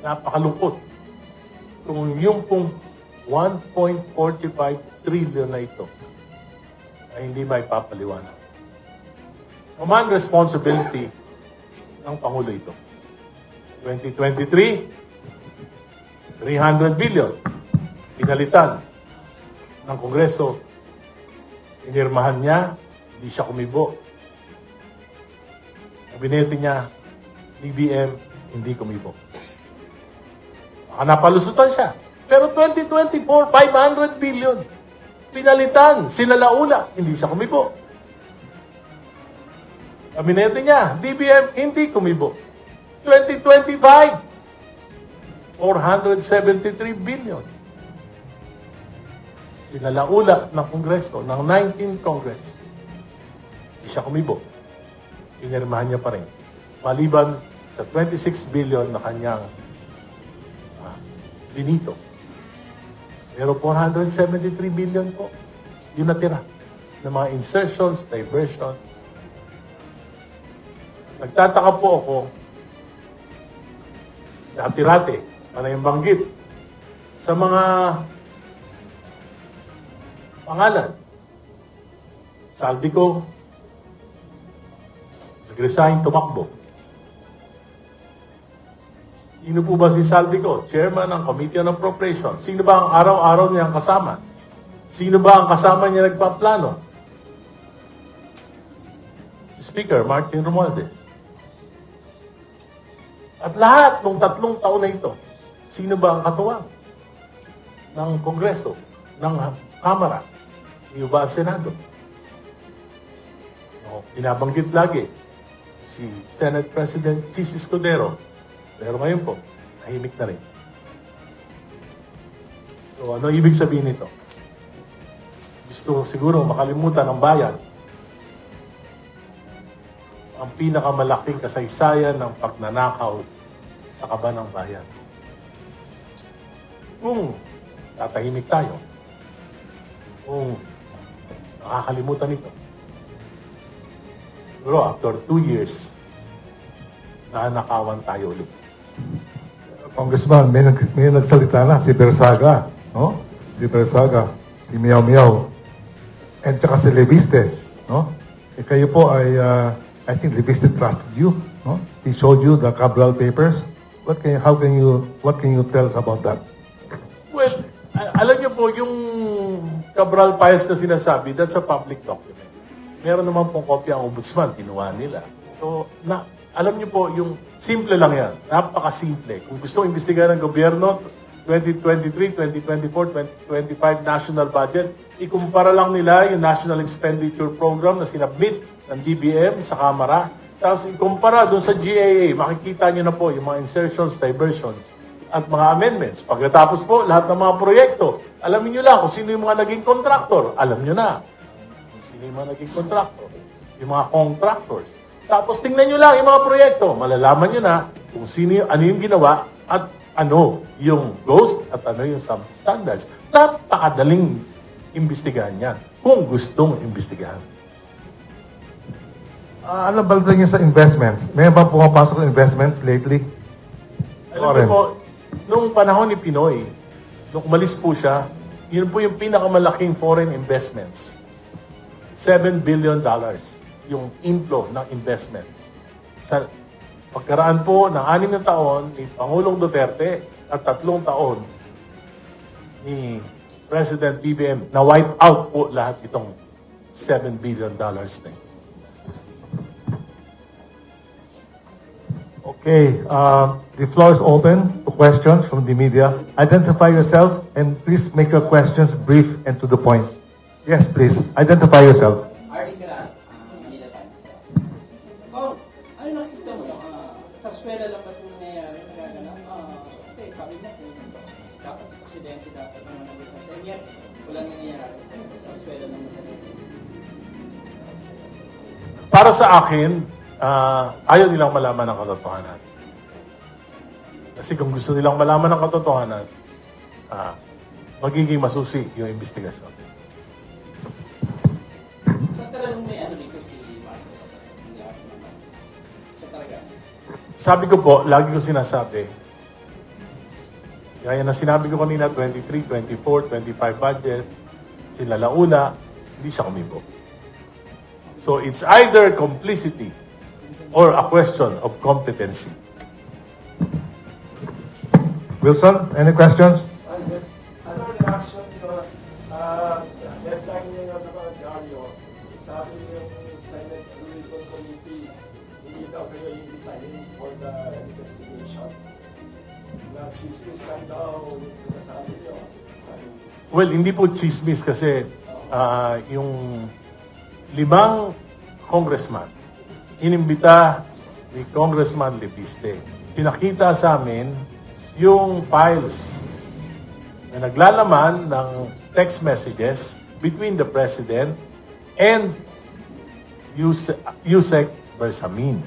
napakalungkot kung yung pong 1.45 trillion na ito ay hindi may papaliwanag. Command responsibility ng Pangulo ito. 2023, 300 billion. Pinalitan ng Kongreso. Inirmahan niya, hindi siya kumibo. Kabinete niya, DBM, hindi kumibo. Baka napalusutan siya. Pero 2024, 500 billion. Pinalitan, sinalaula, hindi siya kumibo. Kabinete niya, DBM, hindi kumibo. 2025, 473 billion. Sinalaula ng Kongreso, ng 19th Congress. Hindi siya kumibo. Pinirmahan niya pa rin. Maliban sa 26 billion na kanyang binito. Pero 473 billion po, yun natira ng mga insertions, diversions. Nagtataka po ako, dati-rati, panay banggit, sa mga pangalan. Saldico, nag-resign, tumakbo. Sino po ba si Saldico? Chairman ng Committee on Appropriations. Sino ba ang araw-araw niyang kasama? Sino ba ang kasama niya nagpaplano? Si Speaker Martin Romualdez. At lahat ng 3 taon na ito, sino ba ang katuwang ng Kongreso, ng Kamara, o ba ang Senado? Binabanggit lagi si Senate President Chis Escudero. Pero ngayon po, nahimik na rin. So ano ibig sabihin nito? Gusto siguro makalimutan ng bayan ang pinakamalaking kasaysayan ng pagnanakaw sa kaban ng bayan. Kung tatahimik tayo, kung nakakalimutan ito, siguro after 2 years, nanakawan tayo ulit. Congressman, may nagsalita na, si Bersaga, no? Si Bersaga, si Miao Miao, and saka si Leviste, no? Eh, kayo po ay, I think Leviste trusted you, no? He showed you the Cabral papers. What can you tell us about that? Well, alam niyo po, yung Cabral Files na sinasabi, that's a public document. Meron naman pong kopya ang ombudsman, kinuha nila. So, alam niyo po, yung simple lang yan. Napaka-simple. Kung gusto imbestigahan ng gobyerno, 2023, 2024, 2025 national budget, ikumpara lang nila yung National Expenditure Program na sinabmit ng DBM sa Kamara. Tapos ikumpara doon sa GAA, makikita niyo na po yung mga insertions, diversions, at mga amendments. Pagkatapos po, lahat ng mga proyekto, alamin niyo lang kung sino yung mga naging contractor. Alam niyo na kung sino yung mga naging contractor. Yung mga contractors. Tapos tingnan nyo lang yung mga proyekto. Malalaman nyo na kung sino, ano yung ginawa at ano yung ghost at ano yung substandards. Napakadaling imbestigahan yan kung gustong imbestigahan. Ano balita niyo sa investments? May ba pumapasok ng investments lately? Alam niyo po, nung panahon ni Pinoy, nung umalis po siya, yun po yung pinakamalaking foreign investments. $7 billion. Yung inflow ng investments. Sa pagkaraan po ng 6 na taon ni Pangulong Duterte at 3 taon ni President BBM, na wipe out po lahat itong $7 billion na. Okay, the floor is open to questions from the media. Identify yourself and please make your questions brief and to the point. Yes, please. Identify yourself. Sa eskwela lang ba ito nangyayari? Kasi sabi mo, dapat sa presidente dapat naman naging and yet, walang nangyayari. Sa eskwela lang nangyayari. Para sa akin, ayaw nilang malaman ang katotohanan. Kasi kung gusto nilang malaman ang katotohanan, magiging masusi yung investigasyon. Talagang may ano dito si Marcos. Siya talaga. Sabi ko po, lagi ko sinasabi, Gaya na sinabi ko kanina, 23, 24, 25 budget, sila Laula, hindi siya kumibo. So it's either complicity or a question of competency. Wilson, any questions? Yes. Ano ang reaction nyo? Headline nyo sa mga dyaryo, sabi niyo yung Senate Rural Committee, hindi daw kayo imbitahin for the investigation. Na-chismis lang daw yung sinasabi nyo. Well, hindi po chismis kasi yung 5 congressman, inimbita ni Congressman Lebiste. Pinakita sa amin yung files na naglalaman ng text messages between the President and Yusek Bersamin.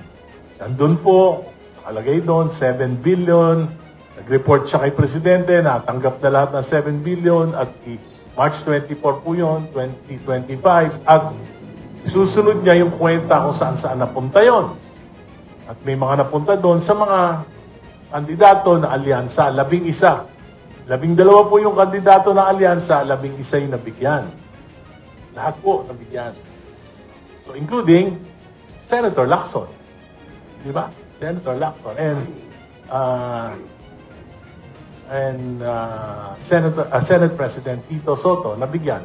Nandun po, nakalagay doon, 7 billion. Nag-report siya kay Presidente, natanggap na lahat ng 7 billion at March 24 po yun, 2025. At susunod niya yung kwenta kung saan-saan napunta yon. At may mga napunta doon sa mga kandidato na alyansa, 11. 12 po yung kandidato na alyansa, 11 yung nabigyan. Lahat po nabigyan. So including Senator Lacson. Di ba? Senator Lacson. And Senate President Tito Soto nabigyan.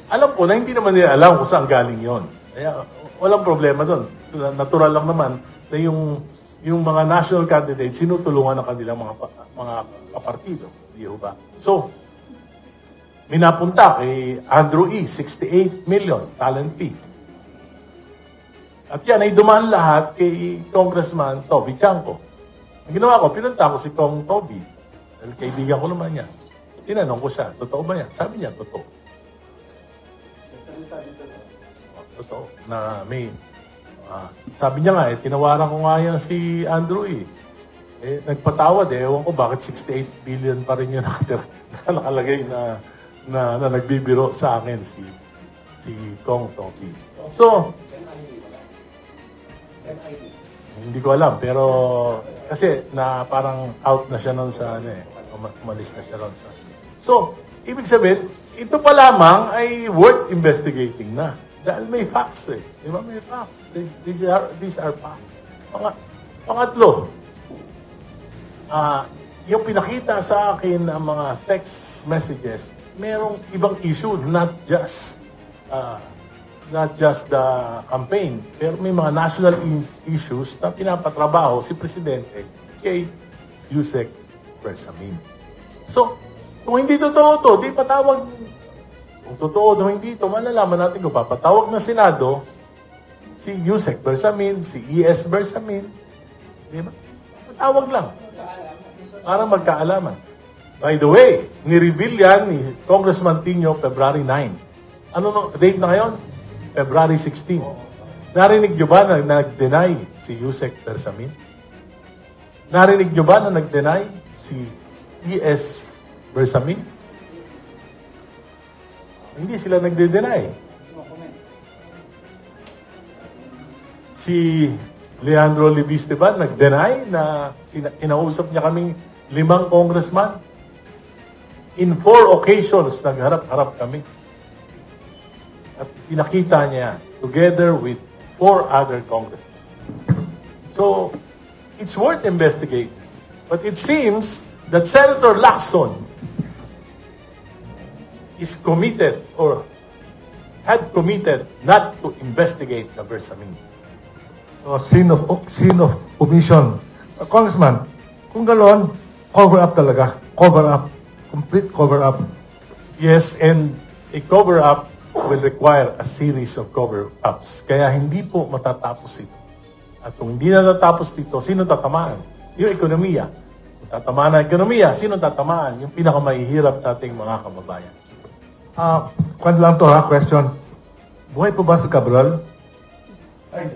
Alam po na hindi naman nila alam kung saan galing yon. Kaya walang problema doon. Natural lang naman na yung mga national candidates sinutulungan ng kanilang mga kapartido. Di ba? So, may napunta kay Andrew E. 68 million talent fee. At yan ay dumaan lahat kay Congressman Toby Chanco. Ang ginawa ko, pinunta ko si Kong Toby. Dahil kaibigan ko naman niya. Tinanong ko siya, totoo ba yan? Sabi niya, totoo. Totoo. Na may, sabi niya nga, tinawaran ko nga yan si Andrew E. Nagpatawad ewan ko bakit 68 billion pa rin yung nakalagay na nagbibiro sa akin si Kong Toby. So, hindi ko alam, pero kasi na parang out na siya noon sa umalis na siya noon sa. So, ibig sabihin, ito pa lamang ay worth investigating na. Dahil may facts eh. Di ba? May facts. These are facts. Pangatlo, yung pinakita sa akin ang mga text messages, merong ibang issue, not just the campaign, pero may mga national issues na pinapatrabaho si Presidente kay Yusek Bersamin. So, kung hindi totoo to, di patawag. Kung totoo o hindi ito, malalaman natin kung papatawag ng Senado si Yusek Bersamin, si E.S. Bersamin. Di ba? Patawag lang. Para magkaalaman. By the way, ni-reveal yan ni Congressman Tino February 9. Ano no, date na ngayon? February 16. Narinig nyo ba na nag-deny si Yusek Bersamin? Narinig nyo ba na nag-deny si E.S. Bersamin? Hindi sila nagde-deny. Si Leandro Lebiste ba nag-deny na inausap niya kaming 5 congressman? In 4 occasions, nagharap-harap kami. At pinakita niya together with 4 other congressmen. So, it's worth investigating. But it seems that Senator Lacson is committed or had committed not to investigate the Bersamins. So, sin of omission. Congressman, kung gano'n, cover up talaga. Cover up. Complete cover up. Yes, and a cover-up will require a series of cover-ups. Kaya hindi po matatapos ito. At kung hindi na natapos dito, sino tatamaan? Yung ekonomiya. Kung tatamaan ang ekonomiya, sino tatamaan? Yung pinakamahihirap nating mga kababayan. Kwan lang to ha, question. Buhay po ba si Cabral? Ay,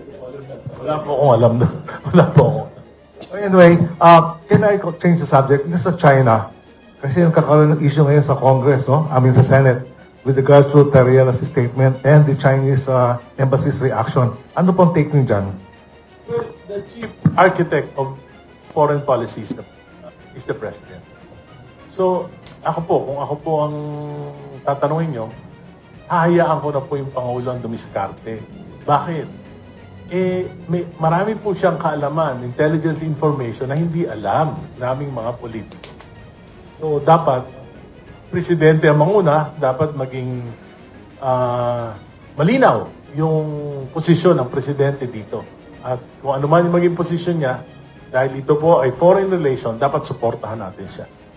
wala po akong alam doon. Wala po ako. Anyway, can I change the subject? This is China. Kasi yung kakaroon ng issue ngayon sa Congress, no? Sa Senate, with regards to Tariela's statement and the Chinese embassy's reaction. Ano pong take niyo dyan? Well, the chief architect of foreign policy is the president. So, kung ako po ang tatanungin nyo, hahayaan ko na po yung Pangulo ang dumiskarte. Bakit? Marami po siyang kaalaman, intelligence information na hindi alam naming mga politiko. So, dapat, presidente ang manguna, dapat maging malinaw yung posisyon ng presidente dito. At kung ano man yung maging posisyon niya, dahil ito po ay foreign relation, dapat suportahan natin siya.